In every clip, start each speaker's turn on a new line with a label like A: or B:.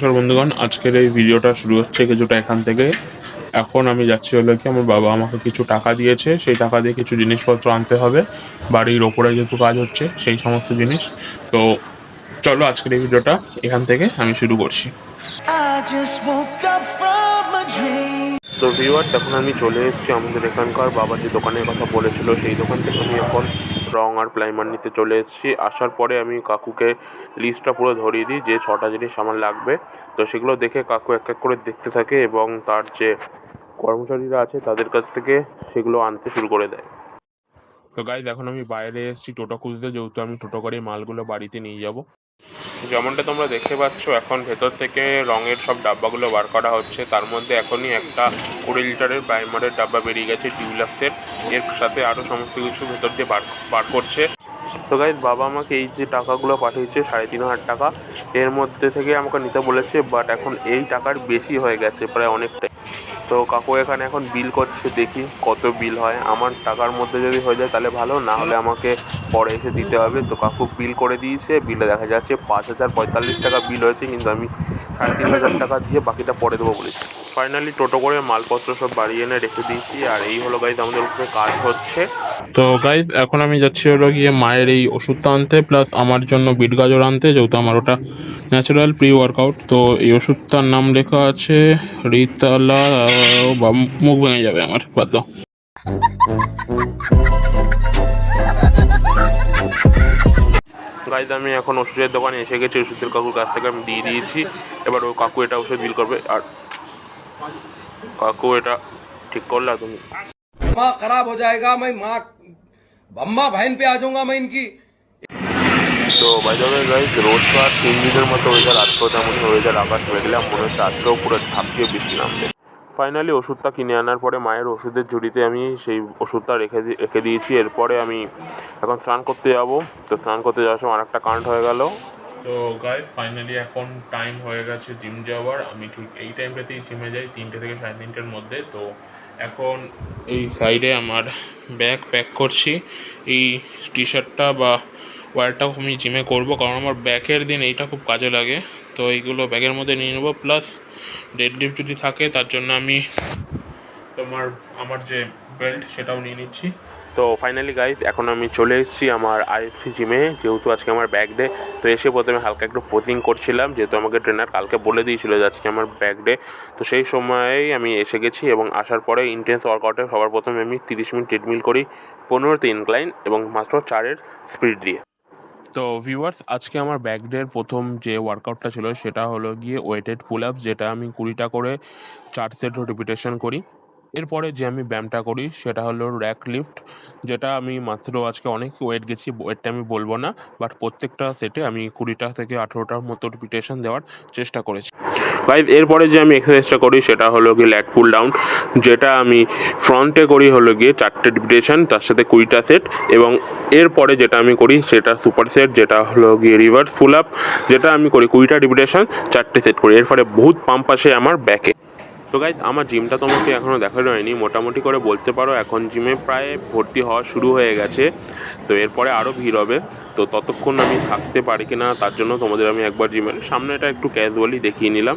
A: নমস্কার বন্ধুগণ, আজকের এই ভিডিওটা শুরু হচ্ছে কিছুটা এখান থেকে। এখন আমি যাচ্ছি হলো কি, আমার বাবা আমাকে কিছু টাকা দিয়েছে, সেই টাকা দিয়ে কিছু জিনিসপত্র আনতে হবে বাড়ির ওপরে যেহেতু কাজ হচ্ছে সেই সমস্ত জিনিস। তো চলো আজকের এই ভিডিওটা এখান থেকে আমি শুরু করছি। তো ভিউয়ার্স, এখন আমি চলে এসেছি আমাদের এখানকার বাবা যে দোকানের কথা বলেছিল সেই দোকান থেকে। আমি এখন রং আর প্লাইমার নিতে চলে এসেছি। আসার পরে আমি কাকুকে লিস্টটা পুরো ধরিয়ে দিই যে 6টা জিনিস আমার লাগবে। তো সেগুলো দেখে কাকু এক এক করে দেখতে থাকে এবং তার যে কর্মচারীরা আছে তাদের কাছ থেকে সেগুলো আনতে শুরু করে দেয়। তো গাইজ, এখন আমি বাইরে এসেছি টোটো খুঁজতে, যেহেতু আমি টোটো করে মালগুলো বাড়িতে নিয়ে যাব। যেমনটা তোমরা দেখতে পাচ্ছ, এখন ভেতর থেকে রঙের সব ডাব্বাগুলো বার করা হচ্ছে। তার মধ্যে এখনই একটা 20 লিটারের প্রাইমারের ডাব্বা বেরিয়ে গেছে ডিউলাক্সের, এর সাথে আরও সমস্ত কিছু ভেতর দিয়ে বার করছে। তো গাইজ, বাবা আমাকে এই যে টাকাগুলো পাঠিয়েছে 3,500 টাকা, এর মধ্যে থেকে আমাকে নিতে বলেছে, বাট এখন এই টাকার বেশি হয়ে গেছে প্রায় অনেকটাই। তো কাকু এখানে এখন বিল করছে, দেখি কত বিল হয়। আমার টাকার মধ্যে যদি হয়ে যায় তাহলে ভালো, না হলে আমাকে পরে এসে দিতে হবে। তো কাকু বিল করে দিয়েছে, বিলে দেখা যাচ্ছে 5,045 টাকা বিল হয়েছে, কিন্তু আমি 3,500 টাকা দিয়ে বাকিটা পরে দেবো বলেছি। ফাইনালি টোটো করে মালপত্র সব বাড়ি এনে রেখে দিয়েছি, আর এই হলো গাইজ আমাদের উপরে কাজ হচ্ছে। তো গাইজ, এখন আমি যাচ্ছি হলো গিয়ে মায়ের এই ওষুধটা আনতে, প্লাস আমার জন্য বিট গাজর আনতে, যেহেতু আমার ওটা ন্যাচারাল প্রি ওয়ার্কআউট। তো এই ওষুধটার নাম লেখা আছে রিতালা, বা মুখ ভেঙে যাবে আমার, বাদ দাও। গাইজ, আমি এখন ওষুধের দোকানে এসে গেছি, ওষুধের কাকুর কাছ থেকে আমি দিয়ে দিয়েছি। এবার ও কাকু এটা ওষুধ বিল করবে। আর কাকু এটা ঠিক করলা তুমি?
B: दिमाग खराब हो जाएगा, मैं माँ अम्मा बहन पे आ जाऊंगा मैं इनकी।
A: তো বাই দ্য ওয়ে গাইজ, রোজকার 3 দিনের মতো ওয়েদার, আজকেও তেমনই ওয়েদার, আকাশ মেঘলা, মনে হচ্ছে আজকেও পুরো ঝাঁপ দিয়ে বৃষ্টি নামবে। ফাইনালি ওষুধটা কিনে আনার পরে মায়ের ওষুধের ঝুড়িতে আমি সেই ওষুধটা রেখে দিয়েছি। এরপরে আমি এখন স্নান করতে যাব। তো স্নান করতে যাওয়ার সময় আরেকটা কারেন্ট হয়ে গেল। তো গাইজ, ফাইনালি এখন টাইম হয়ে গেছে জিম যাওয়ার। আমি ঠিক এই টাইমটাতেই জিমে যাই, 3টে থেকে 3:30-এর মধ্যে। তো এখন এই সাইডে আমার ব্যাগ প্যাক করছি। এই টি শার্টটা বা ওয়্যারটাও আমি জিমে করবো, কারণ আমার ব্যাকের দিন এইটা খুব কাজে লাগে। তো এইগুলো ব্যাগের মধ্যে নিয়ে নেবো, প্লাস ডেড লিফট যদি থাকে তার জন্য আমি আমার যে বেল্ট সেটাও নিয়ে নিচ্ছি। তো ফাইনালি গাইজ, এখন আমি চলে এসেছি আমার IFC জিমে, যেহেতু আজকে আমার ব্যাক ডে। তো এসে প্রথমে হালকা একটু পোজিং করছিলাম, যেহেতু আমাকে ট্রেনার কালকে বলে দিয়েছিল যে আজকে আমার ব্যাক ডে। তো সেই সময়েই আমি এসে গেছি, এবং আসার পরে ইন্টেন্স ওয়ার্কআউটে সবার প্রথমে আমি 30 মিনিট ট্রেডমিল করি, 15তে ইনক্লাইন এবং মাত্র 4-এর স্পিড দিয়ে। তো ভিউয়ার্স, আজকে আমার ব্যাক ডের প্রথম যে ওয়ার্কআউটটা ছিল সেটা হলো গিয়ে ওয়েটেড পুল আপস, যেটা আমি 20টা করে 4 সেট রিপিটেশন করি। এরপরে যে আমি ব্যায়ামটা করি সেটা হলো র্যাক লিফট, যেটা আমি মাত্র আজকে অনেক ওয়েট গেছি, ওয়েটটা আমি বলবো না, বাট প্রত্যেকটা সেটে আমি 20টা থেকে 18টার মতো রিপিটেশন দেওয়ার চেষ্টা করেছি। গাইজ, এরপরে যে আমি এক্সারসাইজটা করি সেটা হলো গিয়ে ল্যাট পুল ডাউন, যেটা আমি ফ্রন্টে করি হলো গিয়ে 4টে রিপিটেশন, তার সাথে 20টা সেট। এবং এরপরে যেটা আমি করি সেটা সুপার সেট, যেটা হলো গিয়ে রিভার্স পুল আপ, যেটা আমি করি 20টা রিপিটেশন, 4টে সেট করি। এর ফলে বহুত পাম্প আসে আমার ব্যাকে। তো গাইজ, আমার জিমটা তোমাকে এখনও দেখানো হয়নি, মোটামুটি করে বলতে পারো এখন জিমে প্রায় ভর্তি হওয়া শুরু হয়ে গেছে। তো এরপরে আরও ভিড় হবে। তো ততক্ষণ আমি থাকতে পারি কি না তার জন্য তোমাদের আমি একবার জিমের সামনে এটা একটু ক্যাজুয়ালি দেখিয়ে নিলাম।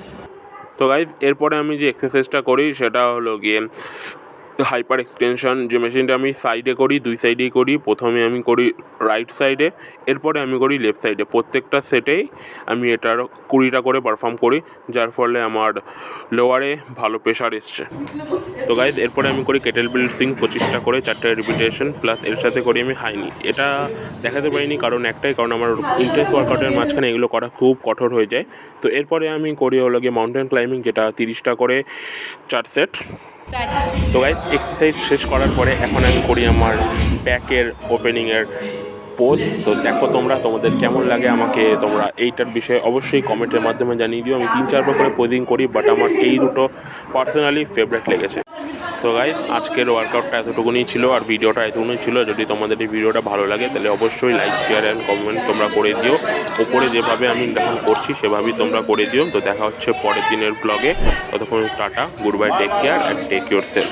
A: তো গাইজ, এরপরে আমি যে এক্সারসাইজটা করি সেটা হলো গিয়ে হাইপার এক্সটেনশন। যে মেশিনটা আমি সাইডে করি, 2 সাইডেই করি। প্রথমে আমি করি রাইট সাইডে, এরপরে আমি করি লেফট সাইডে। প্রত্যেকটা সেটেই আমি এটার 20টা করে পারফর্ম করি, যার ফলে আমার লোয়ারে ভালো প্রেশার এসছে। তো গাইজ, এরপরে আমি করি কেটেল বেল সুইং 25টা করে, 4টে রিপিটেশন, প্লাস এর সাথে করি আমি হাই নি। এটা দেখাতে পারিনি কারণ একটাই, কারণ আমার ইন্টেন্স ওয়ার্কআউটের মাঝখানে এগুলো করা খুব কঠোর হয়ে যায়। তো এরপরে আমি করি হলো গিয়ে মাউন্টেন ক্লাইম্বিং, যেটা 30টা করে 4 সেট। তো গাইজ, এক্সারসাইজ শেষ করার পরে এখন আমি করি আমার ব্যাকের ওপেনিংয়ের পোজ। তো দেখো তোমরা, তোমাদের কেমন লাগে আমাকে তোমরা এইটার বিষয়ে অবশ্যই কমেন্টের মাধ্যমে জানিয়ে দিও। আমি 3-4বার করে পোজিং করি, বাট আমার এই দুটো পার্সোনালি ফেভারিট লেগেছে। তো গাইজ, আজকের ওয়ার্কআউটটা এতটুকুনি ছিল, আর ভিডিওটা এতটুকুনি ছিল। যদি তোমাদের এই ভিডিওটা ভালো লাগে তাহলে অবশ্যই লাইক, শেয়ার অ্যান্ড কমেন্ট তোমরা করে দিও। ওপরে যেভাবে আমি এখন করছি সেভাবেই তোমরা করে দিও। তো দেখা হচ্ছে পরের দিনের ব্লগে। ততক্ষণ tata, goodbye, take care and take your self.